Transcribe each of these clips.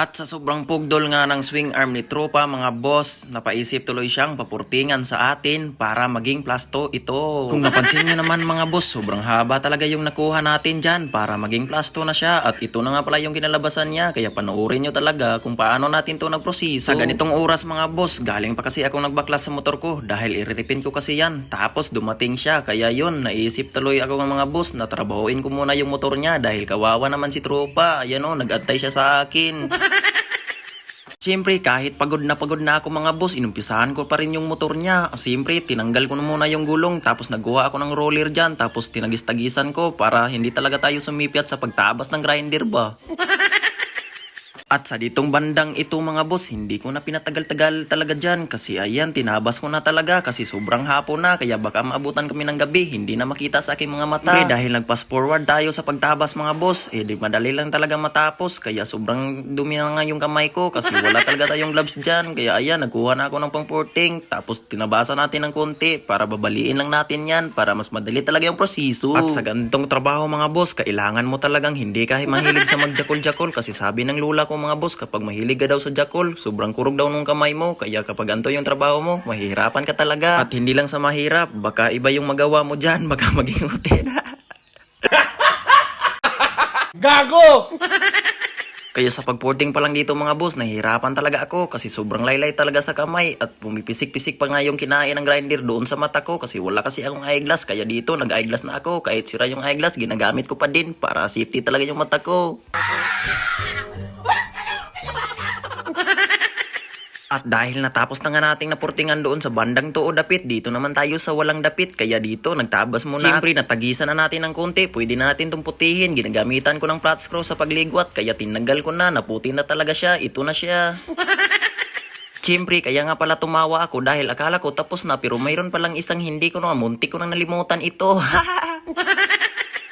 At sa sobrang pugdol nga ng swing arm ni Tropa mga boss, napaisip tuloy siyang papurtingan sa atin para maging plasto ito. Kung napansin nyo naman mga boss, sobrang haba talaga yung nakuha natin dyan para maging plasto na siya. At ito na nga pala yung kinalabasan niya, kaya panoorin nyo talaga kung paano natin to nagproseso. Sa ganitong oras mga boss, galing pa kasi akong nagbaklas sa motor ko dahil iriripin ko kasi yan. Tapos dumating siya, kaya yun, naisip tuloy ako ng mga boss na trabahuin ko muna yung motor niya dahil kawawa naman si Tropa. Ayan o, nag-antay siya sa akin. Siyempre, kahit pagod na ako mga boss, inumpisahan ko pa rin yung motor niya. Siyempre, tinanggal ko na muna yung gulong, tapos nagkuha ako ng roller dyan, tapos tinagis-tagisan ko para hindi talaga tayo sumipyat sa pagtabas ng grinder ba. At sa ditong bandang ito mga boss, hindi ko na pinatagal-tagal talaga dyan kasi ayan, tinabas ko na talaga kasi sobrang hapon na kaya baka maabutan kami ng gabi, hindi na makita sa aking mga mata. Dahil nag-fast forward tayo sa pagtabas mga boss, di madali lang talaga matapos kaya sobrang dumi na nga yung kamay ko kasi wala talaga tayong gloves dyan. Kaya ayan, nagkuha na ako ng pang-porting tapos tinabasa natin ng konti para babaliin lang natin yan para mas madali talaga yung proseso. At sa ganitong trabaho mga boss, kailangan mo talagang hindi kahit mahilig sa magjakol-jakol kasi sabi ng lula ko mga boss, kapag mahilig ka daw sa jakol, sobrang kurog daw ng kamay mo, kaya kapag ganito yung trabaho mo, mahihirapan ka talaga. At hindi lang sa mahirap, baka iba yung magawa mo dyan, baka maging utena. Gago! Kaya sa pagporting pa lang dito mga boss, nahihirapan talaga ako kasi sobrang laylay talaga sa kamay at pumipisik-pisik pa nga yung kinain ng grinder doon sa mata ko kasi wala kasi akong eyeglass, kaya dito nag-eyeglass na ako. Kahit sira yung eyeglass, ginagamit ko pa din para safety talaga yung mata ko. At dahil natapos na nga nating napurtingan doon sa bandang tuo dapit, dito naman tayo sa walang dapit. Kaya dito, nagtabas muna. Siyempre, natagisan na natin ng konti. Pwede na natin itong putihin. Ginagamitan ko ng flat screw sa pagligwat. Kaya tinanggal ko na. Naputi na talaga siya. Ito na siya. Siyempre, kaya nga pala tumawa ako dahil akala ko tapos na. Pero mayroon palang isang hindi ko na. Muntik ko nang nalimutan ito.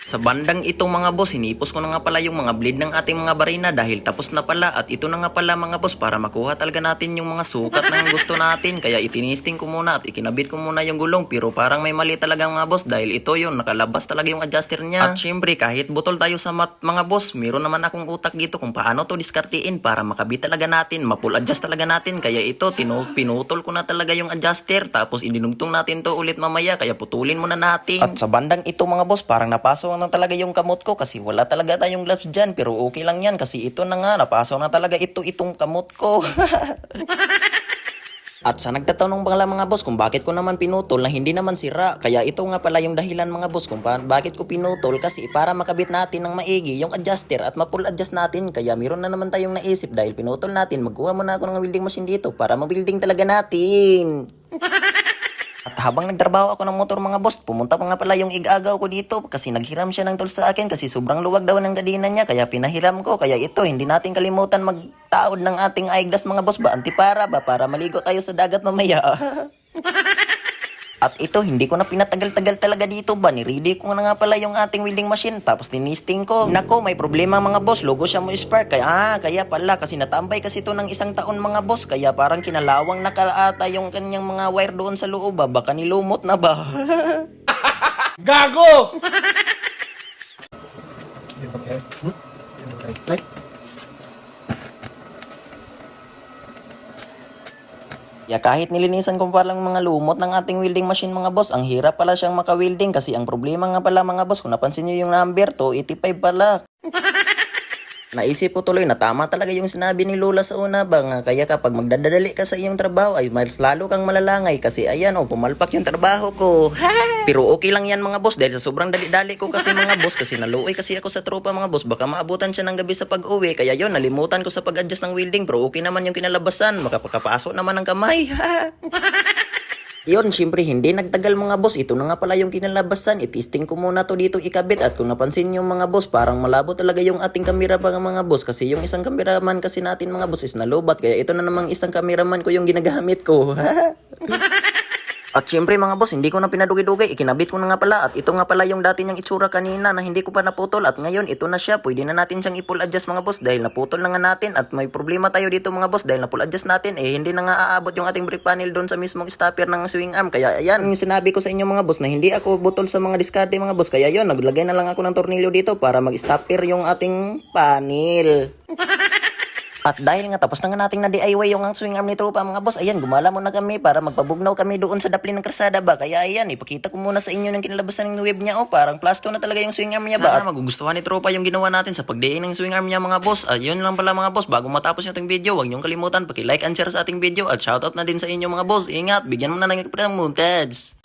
Sa bandang ito mga boss, hinipos ko na nga pala yung mga bleed ng ating mga barina dahil tapos na pala. At ito na nga pala mga boss para makuha talaga natin yung mga sukat ng gusto natin. Kaya itinisting ko muna at ikinabit ko muna yung gulong. Pero parang may mali talaga mga boss dahil ito yun, nakalabas talaga yung adjuster niya. At syempre kahit butol tayo sa mga boss, meron naman akong utak dito kung paano to diskartiin para makabit talaga natin, ma-full adjust talaga natin. Kaya ito, pinutol ko na talaga yung adjuster tapos idinugtong natin to ulit mamaya kaya putulin muna natin. At sa bandang ito mga boss, parang napasok na talaga yung kamot ko kasi wala talaga tayong gloves dyan pero okay lang yan kasi ito na nga, napasok na talaga itong kamot ko. At sa nagtatanong pala mga boss kung bakit ko naman pinutol na hindi naman sira, kaya ito nga pala yung dahilan mga boss kung bakit ko pinutol kasi para makabit natin ng maigi yung adjuster at ma-full adjust natin. Kaya meron na naman tayong naisip dahil pinutol natin, magkuha muna ako ng welding machine dito para ma-welding talaga natin. At habang nagtrabaho ako ng motor mga boss, pumunta pa nga pala yung igagaw ko dito kasi naghiram siya ng tools sa akin kasi sobrang luwag daw ng kadena niya kaya pinahiram ko. Kaya ito, hindi natin kalimutan magtaod ng ating eyeglass mga boss ba, antipara ba, para maligo tayo sa dagat mamaya. At ito, hindi ko na pinatagal-tagal talaga dito ba, niready ko na nga pala yung ating welding machine tapos tinisting ko. Nako, may problema mga boss, logo siya mo spark. Kaya pala kasi natambay kasi ito ng isang taon mga boss kaya parang kinalawang nakaata yung kanyang mga wire doon sa loob ba, baka nilumot na ba. Gago! Ya kahit nilinisan ko pa lang mga lumot ng ating welding machine mga boss, ang hirap pala siyang maka-welding kasi ang problema nga pala mga boss, kung napansin niyo yung number 285 pala. Naisip ko tuloy na tama talaga yung sinabi ni Lola sa una ba nga kaya kapag magdadali ka sa iyong trabaho ay mas lalo kang malalangay kasi ayan pumalpak yung trabaho ko. Pero okay lang yan mga boss dahil sa sobrang dali-dali ko kasi mga boss kasi naluoy kasi ako sa tropa mga boss, baka maabutan siya ng gabi sa pag-uwi kaya yun nalimutan ko sa pag-adjust ng welding pero okay naman yung kinalabasan, makapasok naman ng kamay. Yun, syempre hindi nagtagal mga boss. Ito na nga pala yung kinalabasan. I-testing ko muna to dito ikabit. At kung napansin yung mga boss, parang malabo talaga yung ating kamera pa mga boss. Kasi yung isang kameraman kasi natin mga boss is nalubat. Kaya ito na namang isang kameraman ko yung ginagamit ko. At syempre mga boss, hindi ko na pinadugay-dugay, ikinabit ko na nga pala. At ito nga pala yung dati niyang itsura kanina na hindi ko pa naputol. At ngayon, ito na siya. Pwede na natin siyang i-full adjust mga boss dahil naputol na nga natin. At may problema tayo dito mga boss dahil na-full adjust natin. Hindi na nga aabot yung ating brake panel doon sa mismong stopper ng swing arm. Kaya ayan, yung sinabi ko sa inyo mga boss na hindi ako butol sa mga diskarte mga boss. Kaya yun, naglagay na lang ako ng tornilyo dito para mag-stopper yung ating panel. At dahil nga tapos na nga nating na-DIY yung ang swing arm ni tropa mga boss, ayan, gumala muna kami para magpabugnaw kami doon sa daplin ng krasada ba. Kaya ayan, ipakita ko muna sa inyo ng kinalabasan ng web niya. Oh, parang plasto na talaga yung swing arm niya ba. Sana magugustuhan ni tropa yung ginawa natin sa pagdiin ng swing arm niya mga boss. Ayun lang pala mga boss, bago matapos yung ating video, huwag niyong kalimutan paki-like and share sa ating video at shoutout na din sa inyo mga boss. Ingat, bigyan mo na ng montage.